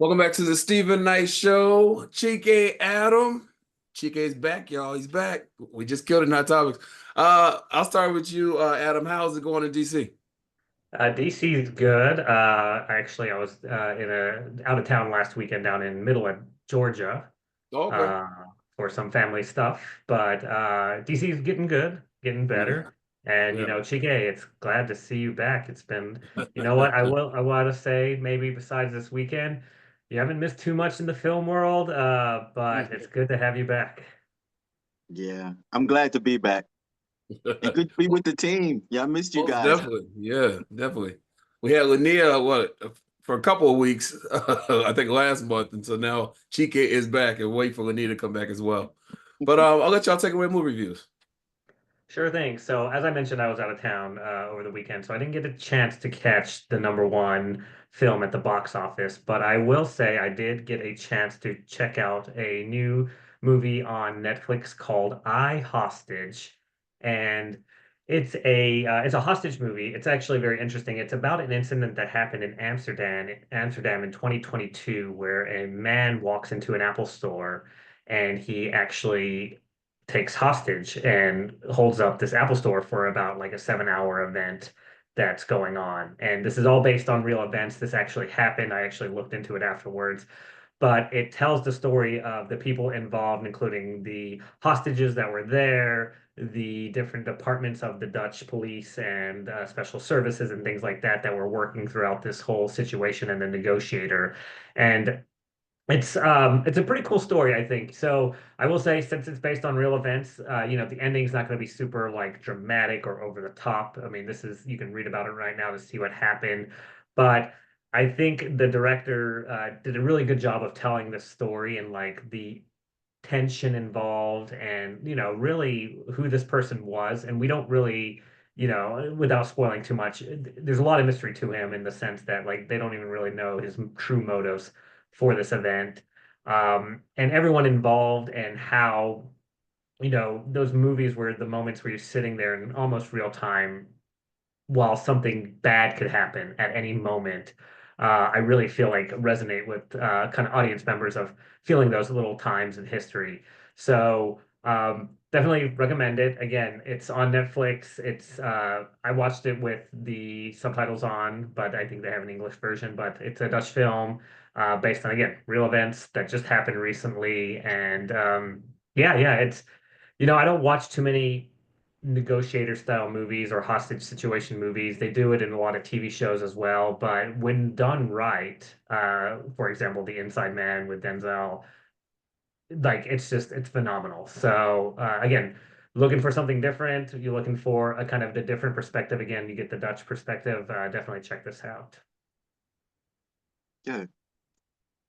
Welcome back to the Stephen Knight Show. Chike Adam. Chike's back, y'all. He's back. We just killed it in our topics. I'll start with you, Adam. How's it going in DC? DC is good. Actually, I was in a out of town last weekend down in Midland, Georgia, Oh, okay. uh, for some family stuff. But DC is getting good, getting Yeah, better. And yeah. Chike, it's glad to see you back. It's been, you know what, I want to say maybe besides this weekend, you haven't missed too much in the film world, but it's good to have you back. Yeah, I'm glad to be back and good to be with the team. Yeah, I missed you Most guys. definitely. Yeah, definitely. We had Lania, for a couple of weeks, I think last month. And so now Chike is back and wait for Lania to come back as well. But I'll let y'all take away movie reviews. Sure thing. So, as I mentioned, I was out of town over the weekend, so I didn't get a chance to catch the number one film at the box office. But I will say I did get a chance to check out a new movie on Netflix called I Hostage, and it's a hostage movie. It's actually very interesting. It's about an incident that happened in Amsterdam in 2022, where a man walks into an Apple store and he actually takes hostage and holds up this Apple store for about like a 7 hour event that's going on. And this is all based on real events. This actually happened. I actually looked into it afterwards. But it tells the story of the people involved, including the hostages that were there, the different departments of the Dutch police and special services and things like that that were working throughout this whole situation and the negotiator. And it's a pretty cool story, I think. So I will say, since it's based on real events, the ending's not going to be super like dramatic or over the top. I mean, this is you can read about it right now to see what happened, but I think the director did a really good job of telling the story and like the tension involved, and really who this person was. And we don't really, without spoiling too much, there's a lot of mystery to him in the sense that like they don't even really know his true motives for this event, and everyone involved, and how those movies where the moments where you're sitting there in almost real time while something bad could happen at any moment. I really feel like resonate with kind of audience members of feeling those little times in history. So definitely recommend it. Again, it's on Netflix. It's I watched it with the subtitles on, but I think they have an English version. But it's a Dutch film based on, again, real events that just happened recently. And yeah, I don't watch too many negotiator style movies or hostage situation movies. They do it in a lot of TV shows as well. But when done right, for example, The Inside Man with Denzel, like it's phenomenal. So again, looking for something different, you're looking for a kind of the different perspective. Again, you get the Dutch perspective. Definitely check this out. Yeah.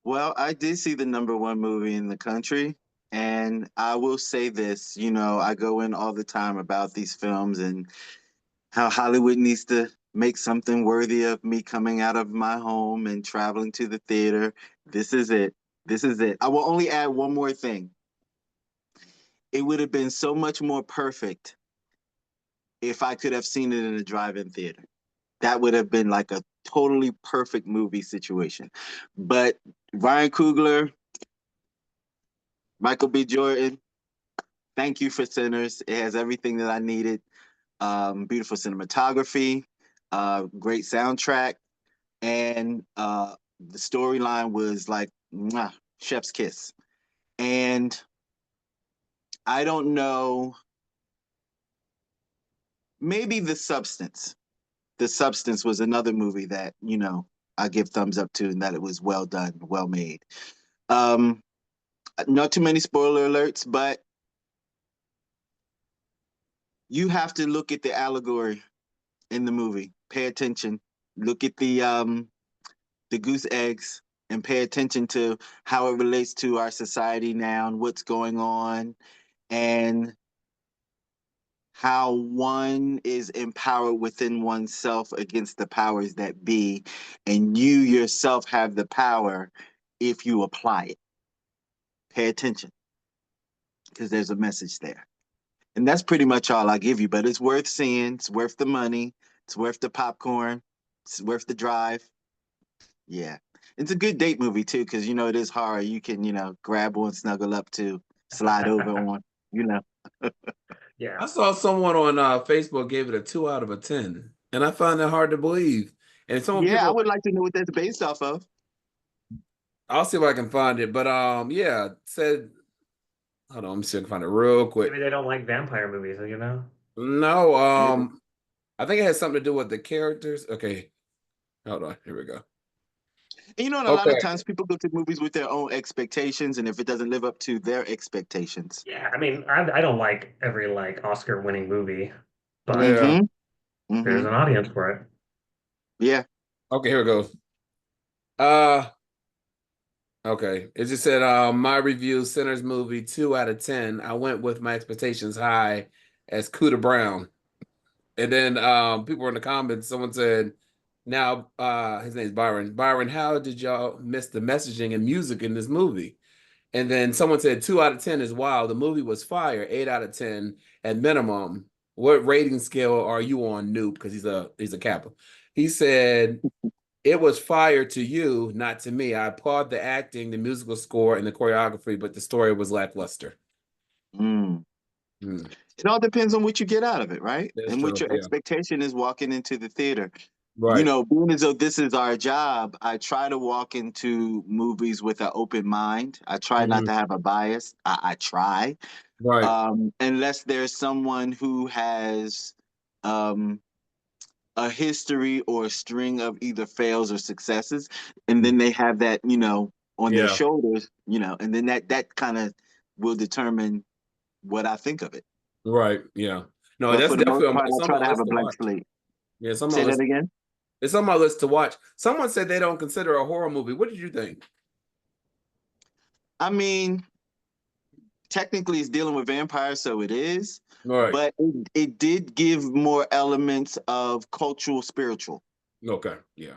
Well, I did see the number one movie in the country, and I will say this, I go in all the time about these films and how Hollywood needs to make something worthy of me coming out of my home and traveling to the theater. This is it. This is it. I will only add one more thing. It would have been so much more perfect if I could have seen it in a drive-in theater. That would have been like a totally perfect movie situation. But Ryan Coogler, Michael B. Jordan, thank you for Sinners. It has everything that I needed. Beautiful cinematography, great soundtrack, and the storyline was like mwah, chef's kiss. And I don't know, maybe The Substance was another movie that, I give thumbs up to and that it was well done, well made. Um, Not too many spoiler alerts, but you have to look at the allegory in the movie. Pay attention. Look at the goose eggs and pay attention to how it relates to our society now and what's going on and how one is empowered within oneself against the powers that be, and you yourself have the power if you apply it. Pay attention because there's a message there. And that's pretty much all I give you, but it's worth seeing. It's worth the money. It's worth the popcorn. It's worth the drive. Yeah. it's a good date movie too, because you know it is horror. You can, you know, grab one, snuggle up to, slide over on, you know. Yeah. I saw someone on Facebook gave it a 2 out of 10, and I find that hard to believe. And some Yeah, I people, would like to know what that's based off of. I'll see if I can find it. But yeah, said, hold on, let me see if I can find it real quick. Maybe they don't like vampire movies, you know? No, Maybe. I think it has something to do with the characters. Okay, hold on, here we go. And you know, and a lot of Okay, times people go to movies with their own expectations, and if it doesn't live up to their expectations. Yeah, I mean, I don't like every like Oscar-winning movie, but yeah, Mm-hmm. there's Mm-hmm. an audience for it. Yeah. okay, here it goes. Uh, okay, it just said my review, Sinners movie, 2 out of 10. I went with my expectations high as Cuda Brown. And then people were in the comments, someone said, now his name's Byron. Byron, how did y'all miss the messaging and music in this movie? And then someone said 2 out of 10 is wow. The movie was fire, 8 out of 10 at minimum. What rating scale are you on, Noob? Because he's a Kappa. He said it was fire to you, not to me. I applaud the acting, the musical score, and the choreography, but the story was lackluster. Mm. Hmm. It all depends on what you get out of it, right? That's And what true. your Yeah. expectation is walking into the theater. You Right. know, being as though this is our job, I try to walk into movies with an open mind. I try not Mhm. to have a bias. I try. Right. Unless there's someone who has um, a history or a string of either fails or successes, and then they have that, you know, on their Yeah. shoulders, you know, and then that kind of will determine what I think of it. Right. Yeah. No, But that's for the most definitely part, I it's on try my to have list a to blank watch. slate. Yeah, it's on my Say that list. again. It's on my list to watch. Someone said they don't consider a horror movie. What did you think? I mean, technically it's dealing with vampires, so it is, Right. but it did give more elements of cultural spiritual. Okay. Yeah.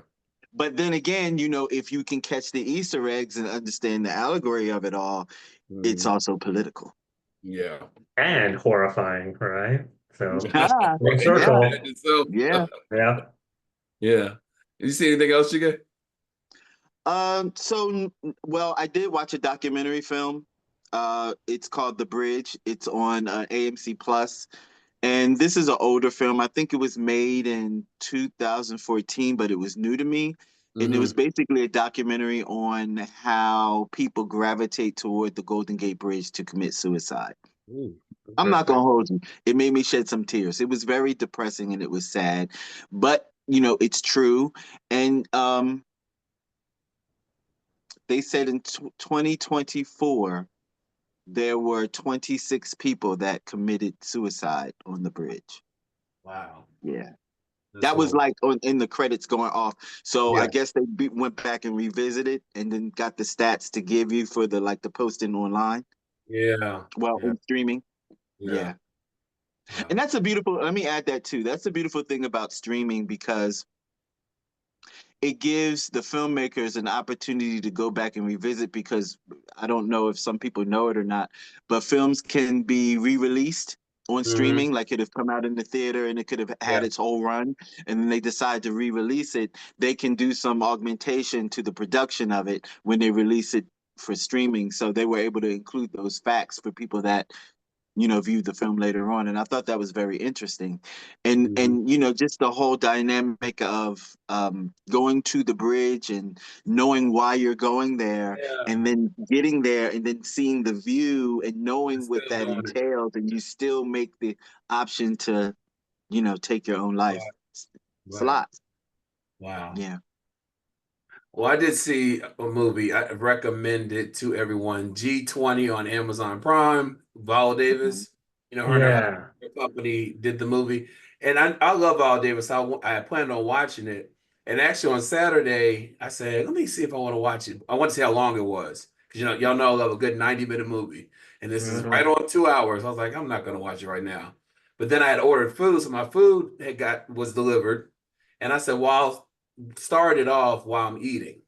But then again, you know, if you can catch the Easter eggs and understand the allegory of it all, it's Mhm. also political. Yeah. And horrifying, right? So Ah, full Right. yeah, circle. So, yeah. Yeah. yeah. You see anything else you get? Well, I did watch a documentary film. It's called The Bridge. It's on AMC Plus. And this is an older film. I think it was made in 2014, but it was new to me. And it was Mm-hmm. basically a documentary on how people gravitate toward the Golden Gate Bridge to commit suicide. Ooh, I'm not interesting. gonna hold you. It made me shed some tears. It was very depressing and it was sad, but you know it's true. And they said in 2024 there were 26 people that committed suicide on the bridge. Wow. Yeah. That's That was horrible. like in the credits going off. So I Yeah. guess they went back and revisited and then got the stats to give you for the posting online. Yeah. Well, Yeah. in streaming. Yeah. Yeah. And Wow. that's a beautiful, let me add that too. That's a beautiful thing about streaming because it gives the filmmakers an opportunity to go back and revisit because I don't know if some people know it or not, but films can be re-released on Mm-hmm. streaming, like it have come out in the theater and it could have had Yeah. its whole run, and then they decide to re-release it. They can do some augmentation to the production of it when they release it for streaming. So they were able to include those facts for people that viewed the film later on, and I thought that was very interesting. and Mm-hmm. and just the whole dynamic of going to the bridge and knowing why you're going there, Yeah. and then getting there and then seeing the view and And knowing what still that doing it. entails, and you still make the option to take your own life. Right. It's a Right. lot. Wow. Yeah. Well, I did see a movie. I recommend it to everyone. G20 on Amazon Prime. Viola Mhm. Davis, her and her husband, Yeah. her company did the movie, and I love Viola Davis. I planned on watching it, and actually on Saturday I said, let me see if I want to watch it. I want to see how long it was because y'all know I love a good 90-minute movie, and this is right Hmm. on 2 hours. I was like, I'm not going to watch it right now, but then I had ordered food, so my food was delivered, and I said, well, started off while I'm eating.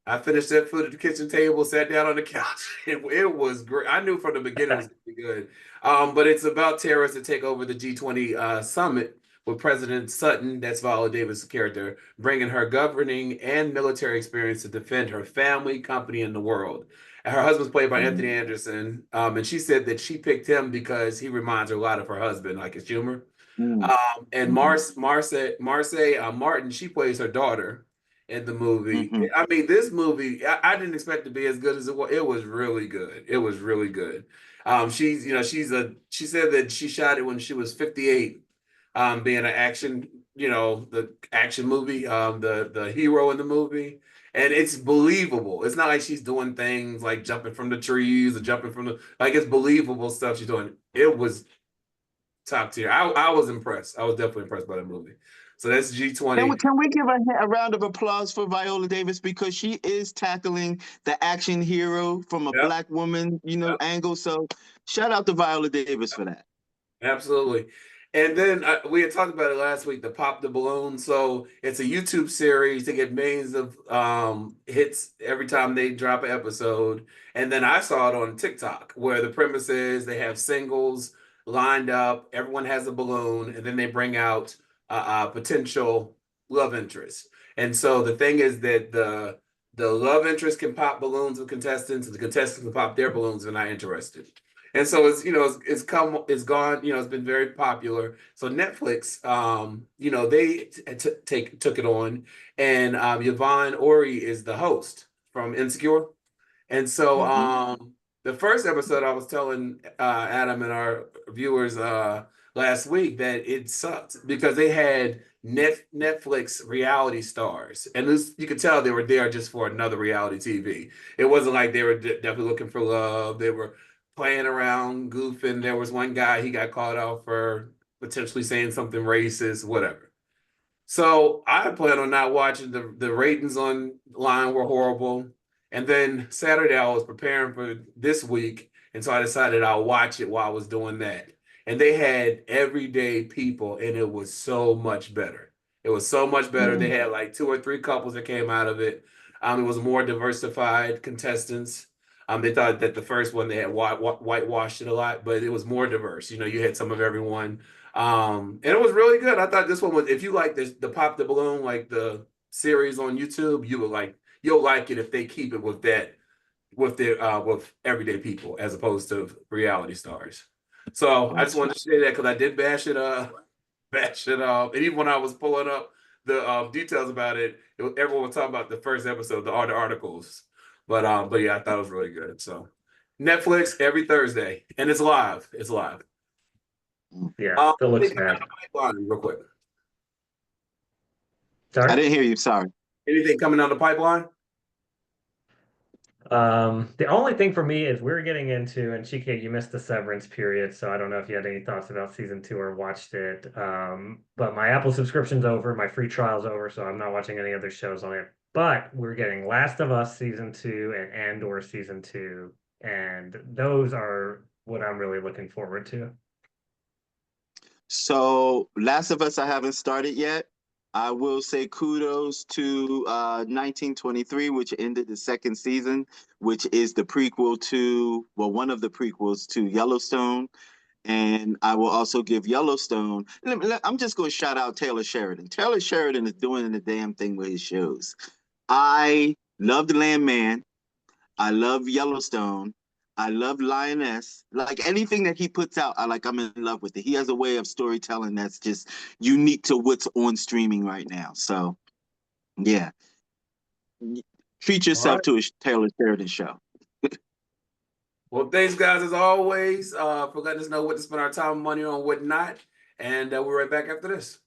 I finished that food at the kitchen table, sat down on the couch. It was great. I knew from the beginning it was going to be good. But it's about terrorists to take over the G20 summit, with President Sutton, that's Viola Davis' character, bringing her governing and military experience to defend her family, company, and the world. And her husband's played by Anthony Anderson, and she said that she picked him because he reminds her a lot of her husband, like his humor. And Marseille Martin, she plays her daughter in the movie. I mean, this movie, I didn't expect to be as good as it was. It was really good. It was really good. She's, she said that she shot it when she was 58, being an action, the action movie, the hero in the movie. And it's believable. It's not like she's doing things like jumping from the trees or jumping from like it's believable stuff she's doing. It was top tier. I was impressed. I was definitely impressed by the movie. So that's G20. Can we give a round of applause for Viola Davis, because she is tackling the action hero from a Black woman, angle. So shout out to Viola Davis for that. Absolutely. And then we had talked about it last week, the Pop the Balloon. So it's a YouTube series. They get millions of hits every time they drop an episode. And then I saw it on TikTok, where the premise is they have singles lined up. Everyone has a balloon, and then they bring out potential love interest. And so the thing is that the love interest can pop balloons with contestants, and the contestants can pop their balloons if they're not interested. And so it's it's gone, it's been very popular. So Netflix, they took it on, and Yvonne Ori is the host from Insecure. And so the first episode, I was telling Adam and our viewers last week that it sucked because they had Netflix reality stars, and you could tell they were there just for another reality TV. It wasn't like they were definitely looking for love. They were playing around, goofing. There was one guy, he got caught out for potentially saying something racist, whatever. So I plan on not watching. The ratings online were horrible. And then Saturday I was preparing for this week, and so I decided I'll watch it while I was doing that. And they had everyday people, and it was so much better. It was so much better. They had like 2 or 3 couples that came out of it. It was more diversified contestants. They thought that the first one they had whitewashed it a lot, but it was more diverse. You had some of everyone. And it was really good. I thought this one was, if you like the Pop the Balloon, like the series on YouTube, you'll like it if they keep it with that, with everyday people as opposed to reality stars. So I just wanted to say that because I did bash it up. And even when I was pulling up the details about it, everyone was talking about the first episode, the articles. But yeah, I thought it was really good. So Netflix every Thursday, and it's live. It's live. Yeah, it looks bad. Real quick. Sorry? I didn't hear you. Sorry. Anything coming down the pipeline? The only thing for me is we're getting into, and Chike, you missed the severance period, so I don't know if you had any thoughts about season 2 or watched it. But my Apple subscription's over, my free trial's over, so I'm not watching any other shows on it. But we're getting Last of Us season 2 and Andor season 2, and those are what I'm really looking forward to. So Last of Us, I haven't started yet. I will say kudos to 1923, which ended the 2nd season, which is the prequel to, well, one of the prequels to Yellowstone. And I will also give Yellowstone. I'm just going to shout out Taylor Sheridan. Taylor Sheridan is doing the damn thing with his shows. I love The Landman. I love Yellowstone. I love Lioness. Like anything that he puts out, I'm in love with it. He has a way of storytelling that's just unique to what's on streaming right now. So, yeah. Treat yourself to a Taylor Sheridan show. Well, thanks, guys, as always, for letting us know what to spend our time and money on, what not. And we're right back after this.